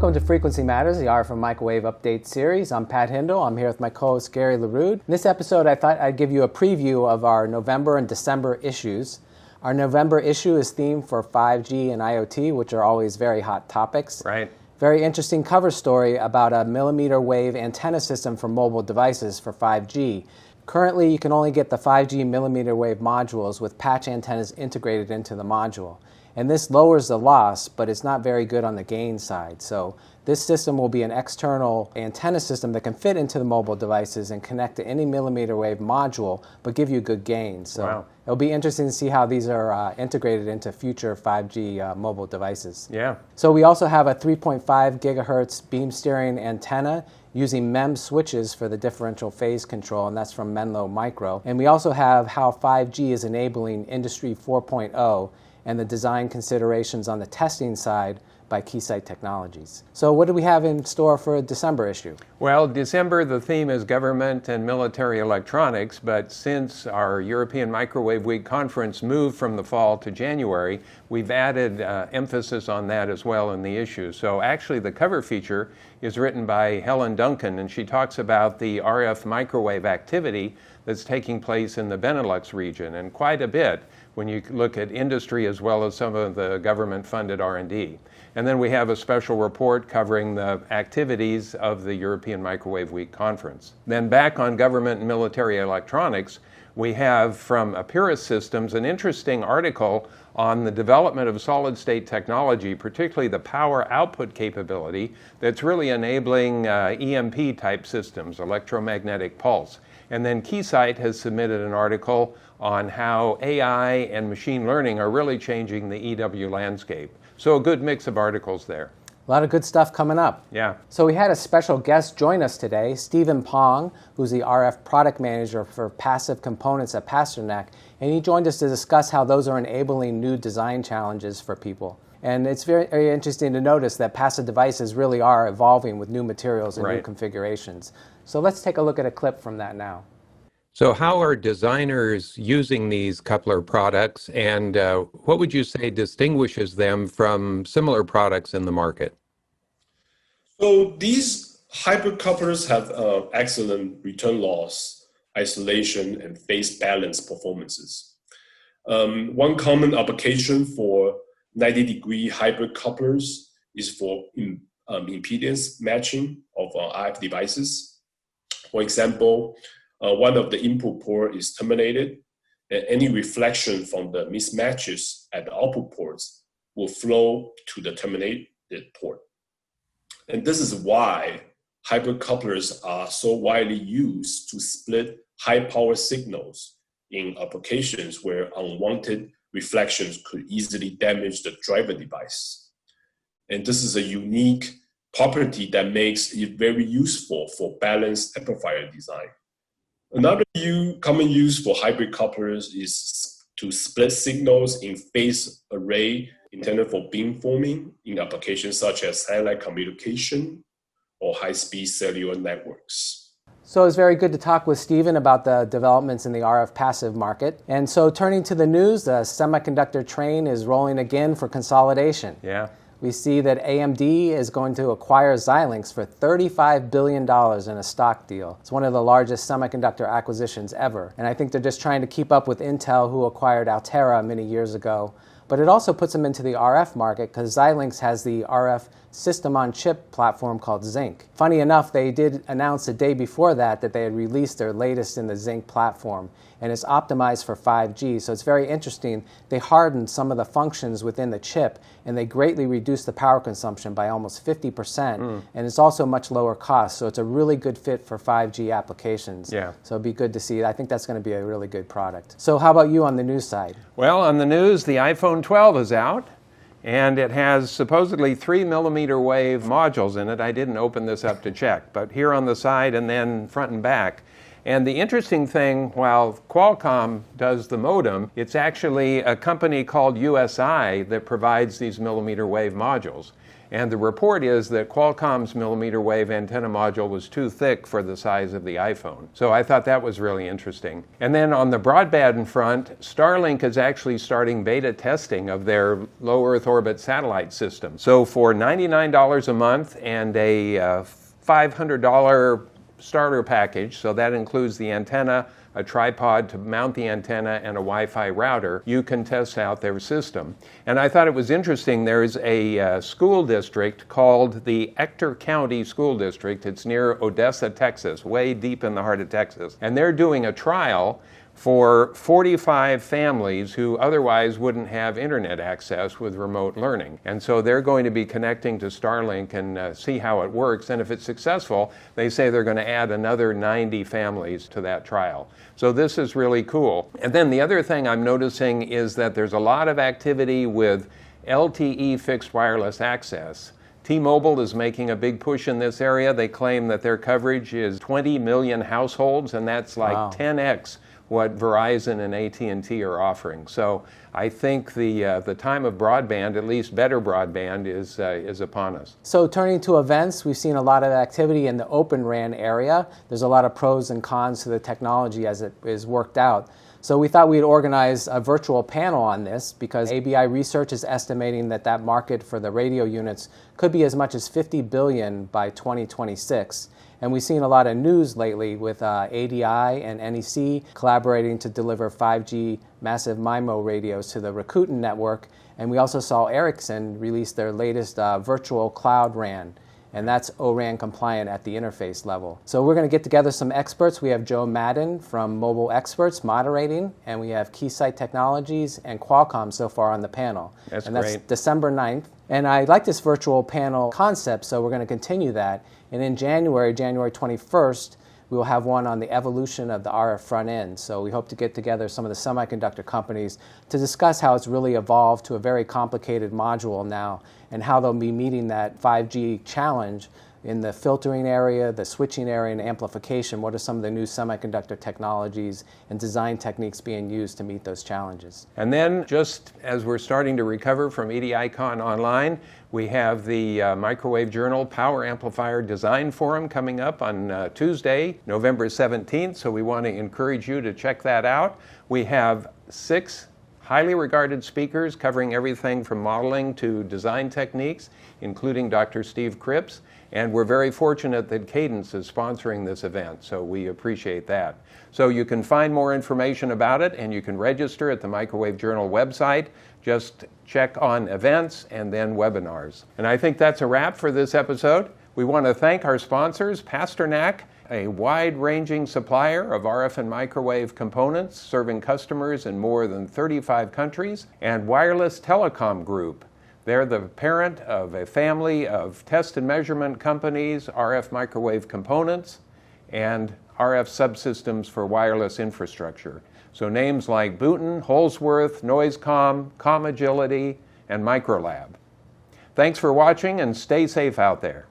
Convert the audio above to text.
Welcome to Frequency Matters, the RF and Microwave Update series. I'm Pat Hindle. I'm here with my co-host Gary LaRude. In this episode, I thought I'd give you a preview of our November and December issues. Our November issue is themed for 5G and IoT, which are always very hot topics. Right. Very interesting cover story about a millimeter wave antenna system for mobile devices for 5G. Currently, you can only get the 5G millimeter wave modules with patch antennas integrated into the module. And this lowers the loss, but it's not very good on the gain side. So this system will be an external antenna system that can fit into the mobile devices and connect to any millimeter wave module, but give you good gain. So wow. It'll be interesting to see how these are integrated into future 5G mobile devices. Yeah. So we also have a 3.5 gigahertz beam steering antenna using MEMS switches for the differential phase control, and that's from Menlo Micro. And we also have how 5G is enabling Industry 4.0 and the design considerations on the testing side by Keysight Technologies. So what do we have in store for a December issue? Well, December, the theme is government and military electronics, but since our European Microwave Week conference moved from the fall to January, we've added emphasis on that as well in the issue. So actually the cover feature is written by Helen Duncan, and she talks about the RF microwave activity that's taking place in the Benelux region, and quite a bit when you look at industry as well as some of the government-funded R&D. And then we have a special report covering the activities of the European Microwave Week conference. Then back on government and military electronics, we have from Apeiris Systems an interesting article on the development of solid-state technology, particularly the power output capability that's really enabling EMP-type systems, electromagnetic pulse. And then Keysight has submitted an article on how AI and machine learning are really changing the EW landscape. So a good mix of articles there. A lot of good stuff coming up. Yeah. So we had a special guest join us today, Stephen Pong, who's the RF product manager for passive components at Pasternack, and he joined us to discuss how those are enabling new design challenges for people. And it's very, very interesting to notice that passive devices really are evolving with new materials and new configurations. So let's take a look at a clip from that now. So how are designers using these coupler products, and what would you say distinguishes them from similar products in the market? So these hybrid couplers have excellent return loss, isolation, and phase balance performances. One common application for 90-degree hybrid couplers is for impedance matching of RF devices. For example, one of the input port is terminated, and any reflection from the mismatches at the output ports will flow to the terminated port. And this is why hybrid couplers are so widely used to split high power signals in applications where unwanted reflections could easily damage the driver device. And this is a unique property that makes it very useful for balanced amplifier design. Another common use for hybrid couplers is to split signals in phase array intended for beamforming in applications such as satellite communication or high-speed cellular networks. So it's very good to talk with Stephen about the developments in the RF passive market. And so turning to the news, the semiconductor train is rolling again for consolidation. Yeah. We see that AMD is going to acquire Xilinx for $35 billion in a stock deal. It's one of the largest semiconductor acquisitions ever. And I think they're just trying to keep up with Intel, who acquired Altera many years ago. But it also puts them into the RF market because Xilinx has the RF system-on-chip platform called Zinc. Funny enough, they did announce the day before that they had released their latest in the Zinc platform, and it's optimized for 5G. So it's very interesting. They hardened some of the functions within the chip, and they greatly reduced the power consumption by almost 50%, and it's also much lower cost. So it's a really good fit for 5G applications. Yeah. So it'd be good to see. I think that's going to be a really good product. So how about you on the news side? Well, on the news, the iPhone 12 is out, and it has supposedly 3 millimeter wave modules in it. I didn't open this up to check, but here on the side and then front and back. And the interesting thing, while Qualcomm does the modem, it's actually a company called USI that provides these millimeter wave modules. And the report is that Qualcomm's millimeter wave antenna module was too thick for the size of the iPhone. So I thought that was really interesting. And then on the broadband front, Starlink is actually starting beta testing of their low Earth orbit satellite system. So for $99 a month and a $500 starter package, so that includes the antenna, a tripod to mount the antenna, and a Wi-Fi router, you can test out their system. And I thought it was interesting, there's a school district called the Ector County School District. It's near Odessa, Texas, way deep in the heart of Texas. And they're doing a trial for 45 families who otherwise wouldn't have internet access with remote learning. And so they're going to be connecting to Starlink and see how it works. And if it's successful, they say they're going to add another 90 families to that trial. So this is really cool. And then the other thing I'm noticing is that there's a lot of activity with LTE fixed wireless access. T-Mobile is making a big push in this area. They claim that their coverage is 20 million households, and that's like 10x what Verizon and AT&T are offering. So I think the time of broadband, at least better broadband, is upon us. So turning to events, we've seen a lot of activity in the Open RAN area. There's a lot of pros and cons to the technology as it is worked out. So we thought we'd organize a virtual panel on this because ABI Research is estimating that that market for the radio units could be as much as $50 billion by 2026. And we've seen a lot of news lately with ADI and NEC collaborating to deliver 5G massive MIMO radios to the Rakuten network. And we also saw Ericsson release their latest virtual cloud RAN. And that's O-RAN compliant at the interface level. So we're going to get together some experts. We have Joe Madden from Mobile Experts moderating, and we have Keysight Technologies and Qualcomm so far on the panel. That's and great. That's December 9th. And I like this virtual panel concept, so we're going to continue that. And in January 21st, we will have one on the evolution of the RF front end. So we hope to get together some of the semiconductor companies to discuss how it's really evolved to a very complicated module now and how they'll be meeting that 5G challenge in the filtering area, the switching area, and amplification. What are some of the new semiconductor technologies and design techniques being used to meet those challenges? And then, just as we're starting to recover from EDICon Online, we have the Microwave Journal Power Amplifier Design Forum coming up on Tuesday, November 17th, so we want to encourage you to check that out. We have 6 highly regarded speakers covering everything from modeling to design techniques, including Dr. Steve Cripps. And we're very fortunate that Cadence is sponsoring this event, so we appreciate that. So you can find more information about it, and you can register at the Microwave Journal website. Just check on events and then webinars. And I think that's a wrap for this episode. We want to thank our sponsors, Pasternack, a wide-ranging supplier of RF and microwave components serving customers in more than 35 countries, and Wireless Telecom Group. They're the parent of a family of test and measurement companies, RF microwave components, and RF subsystems for wireless infrastructure. So names like Booton, Holsworth, Noisecom, CommAgility, and Microlab. Thanks for watching, and stay safe out there.